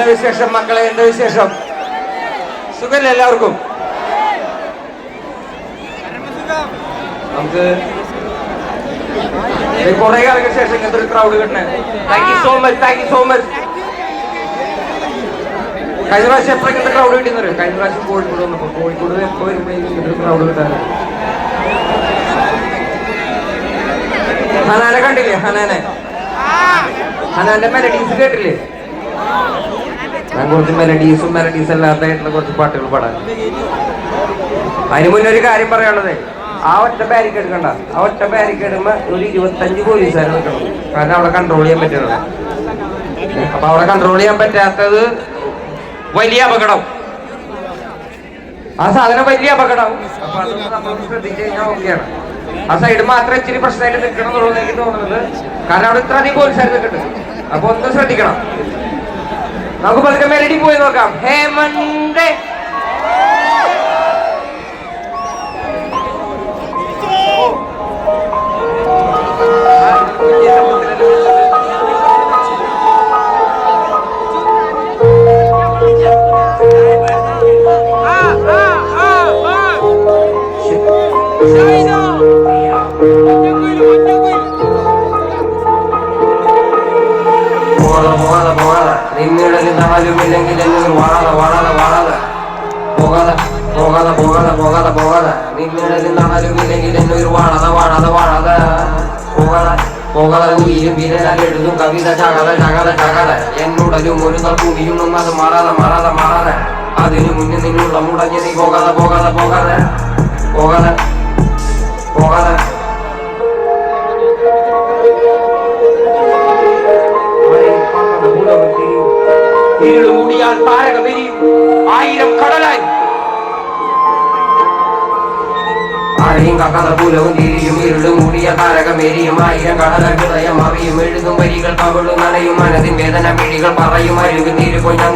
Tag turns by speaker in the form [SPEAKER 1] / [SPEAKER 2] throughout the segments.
[SPEAKER 1] എന്താ വിശേഷം മക്കളെ? എന്താ വിശേഷം? സുഖല്ലേ എല്ലാവർക്കും? നമുക്ക് കുറെ കാലങ്ങൾക്ക് ശേഷം ഇങ്ങനത്തെ ഒരു ക്രൗഡ് കിട്ടണേ. Thank you so much, thank you so much. കഴിഞ്ഞ പ്രാവശ്യം എപ്പോഴും ഇങ്ങനത്തെ ക്രൗഡ് കിട്ടുന്നവര്, കഴിഞ്ഞ പ്രാവശ്യം കോഴിക്കോട് വന്നപ്പോ, കോഴിക്കോട് എപ്പോ വരുമ്പോഴേക്കും ഇങ്ങനത്തെ ഒരു ക്രൗഡ് കിട്ടാറ്. ഹനാനെ കണ്ടില്ലേ? ഹനാന്റെ മെലഡീസ് കേട്ടില്ലേ? ഞാൻ കുറച്ച് മെലഡീസ് അല്ലാത്തതായിട്ടുള്ള കുറച്ച് പാട്ടുകൾ പാടാൻ. അതിന് മുന്നേ ഒരു കാര്യം പറയാനുള്ളത്, ആ ഒറ്റ ബാരിക്കേഡ് കണ്ട, ആ ഒറ്റ ബാരിക്കേഡുമ്പോ ഒരു 25 പോലീസുകാർ നിൽക്കണം. കാരണം അവിടെ കൺട്രോൾ ചെയ്യാൻ പറ്റുന്നത്. അപ്പൊ അവിടെ കൺട്രോൾ ചെയ്യാൻ പറ്റാത്തത് വലിയ അപകടം. ആ സാധനം വലിയ അപകടം. അപ്പൊ അതൊന്ന് നമ്മൾ ശ്രദ്ധിച്ചു കഴിഞ്ഞാൽ ഓക്കെയാണ്. ആ സൈഡ് മാത്രം ഇച്ചിരി പ്രശ്നമായിട്ട് നിൽക്കണം എന്നുള്ളത് എനിക്ക് തോന്നുന്നത്. കാരണം അവിടെ ഇത്ര അധികം പോലീസുകാർ നിൽക്കുന്നുണ്ട്. അപ്പൊ ഒന്ന് ശ്രദ്ധിക്കണം. നമുക്ക് പതുക്കെ മെലഡി പോയി നോക്കാം. ഹേമന്തേ നിന്നിടലിന്നാലുമില്ലെങ്കിൽ എന്നൊരു വാഴാതെ നിന്നിടലിന്നാലുമില്ലെങ്കിൽ എന്നൊരു വാഴാതെ പോകാതെ ഉയരും വിരലെഴുതും കവിത ചകല എന്നുടലും ഒരു ഭൂമിയും അത് മാറാതെ അതിനു മുന്നേ നിന്നുള്ള മുടങ്ങി നീ പോകാതെ ഇരുളുമൂടിയാൽ താരകമെരിയും 1000 കടലായി. ആരെയും കക്കത പൂലവും തിരിയും ഇരുളുമൂടിയ താരകമെരിയും 1000 കടലായി. ഹൃദയം അറിയും എഴുതും വരികൾ കവിളും നനയും മനതിൻ വേദന മിഴികൾ പറയും. മരുവിൽ നീരുപോയി ഞാൻ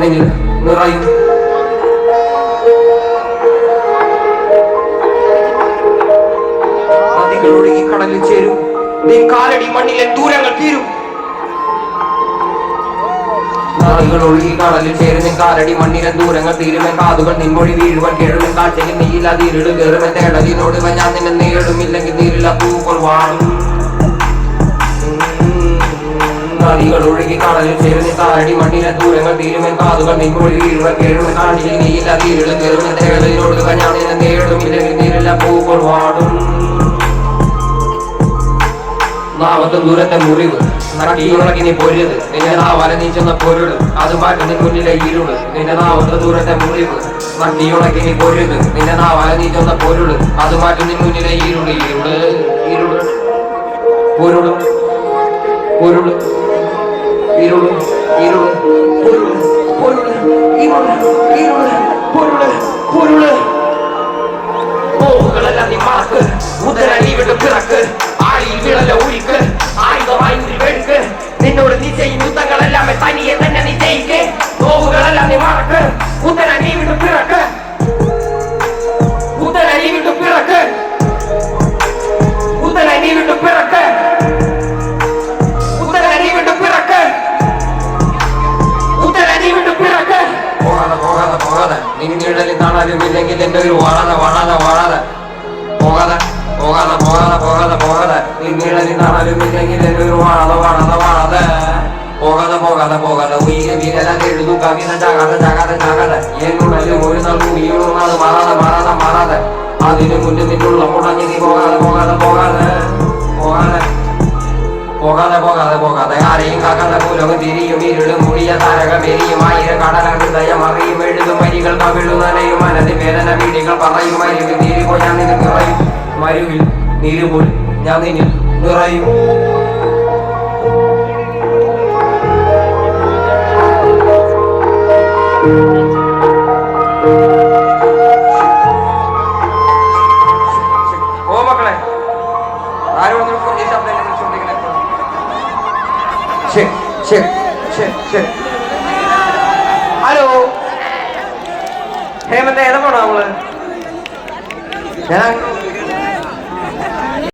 [SPEAKER 1] നിന്നിൽ നിറയും. നദികളൊഴുകി കടലിൽ ചേരും. നീ കാലടി മണ്ണിലെ ദൂരങ്ങൾ തീരും. നദികളൊഴുകി കടലിൽ ചേരും. കാലടി മണ്ണിലെ ദൂരങ്ങൾ തീരുമൻ കാതുകൾ നിൻമൊഴി വീഴുവൻ കേഴുവൻ കാഴ്ചയിൽ നീയില്ലാതെ ഇരുട് കയറുമൻ തേടലിനോട് ഞാൻ നിന്നെ നേടുമില്ലെങ്കിൽ നീരില്ല പൂക്കൾ വാടും. നദികളൊഴുകി കടലിൽ ചേരും. കാലടി മണ്ണിലെ ദൂരങ്ങൾ തീരുമൻ കാതുകൾ നിൻമൊഴി വീഴുവൻ കേഴുവൻ കാഴ്ചയിൽ നീയില്ലാതെ ഇരുട് കയറുമൻ തേടലിനോട് ഞാൻ നിന്നെ നേടുമില്ലെങ്കിൽ നീരില്ല പൂക്കൾ വാടും. നാമത്തും ദൂരത്തെ മുറിവ് നക്കിയുണക്കി നീ പൊരുത്. നിന്നെ നാവല നീ ചെന്ന പൊരുട് അത് മാറ്റി നീ മുന്നിലെ ഇരുട്. നിന്റെ നാമത്തെ ദൂരത്തെ മുറിവ് നക്കിയുണക്കി നീ പൊരുത്. നിന്റെ നാവല നീ ചെന്ന പൊരുട് അത് മാറ്റി നീ മുന്നിലെ ഇരുട് പോവുകളെല്ലാം നീ മറക്ക്. ഉദരടി വിട്ട് പിറക്ക്. ആഴിയിൽ വിളല ഒഴിക്ക്. ആയുധമായി വെടുക്ക്. നിന്നോട് നീ ചെയ്യും യുദ്ധങ്ങളെല്ലാം തനിയെ തന്നെ നീ ജയിക്ക്. നോവുകളെല്ലാം നീ മറക്ക്. ഉദരടി വിട്ട് പിറക്ക്. പോകാതെ നിന്നിടലിൽ കാണാനുമില്ലെങ്കിൽ എന്റെ ഒരു വാഴാതെ നിന്നിടലിൽ കാണാനുമില്ലെങ്കിൽ എന്റെ ഒരു വാഴാതെ പോകാതെ ഉയരും വിരലെഴുതും കവിത ചകല എന്നുടലും ഒരു നൽകും അത് മാറാതെ അതിനു മുന്നിൽ നിന്നുള്ള മുടങ്ങി നീ പോകാതെ ആരെയും കാക്കാതെ പൂലവും തിരിയും ഇരുളും മൂടിയ താരകമെരിയും 1000 കടല ഹൃദയം അറിയും എഴുതും വരികൾ കവിളും നനയും മനതിൻ വേദന വീടികൾ പറയും. മരുവിൽ നീരുപോൽ ഞാൻ നിന്നിൽ നിറയും. ഓ മക്കളെ, ആരും ഈ ശബ്ദം വിളിച്ചോണ്ടിരിക്കണേ. ഹലോ ഹേമന്ത്, ഏതാ പോണോ നമ്മള്? ഞാൻ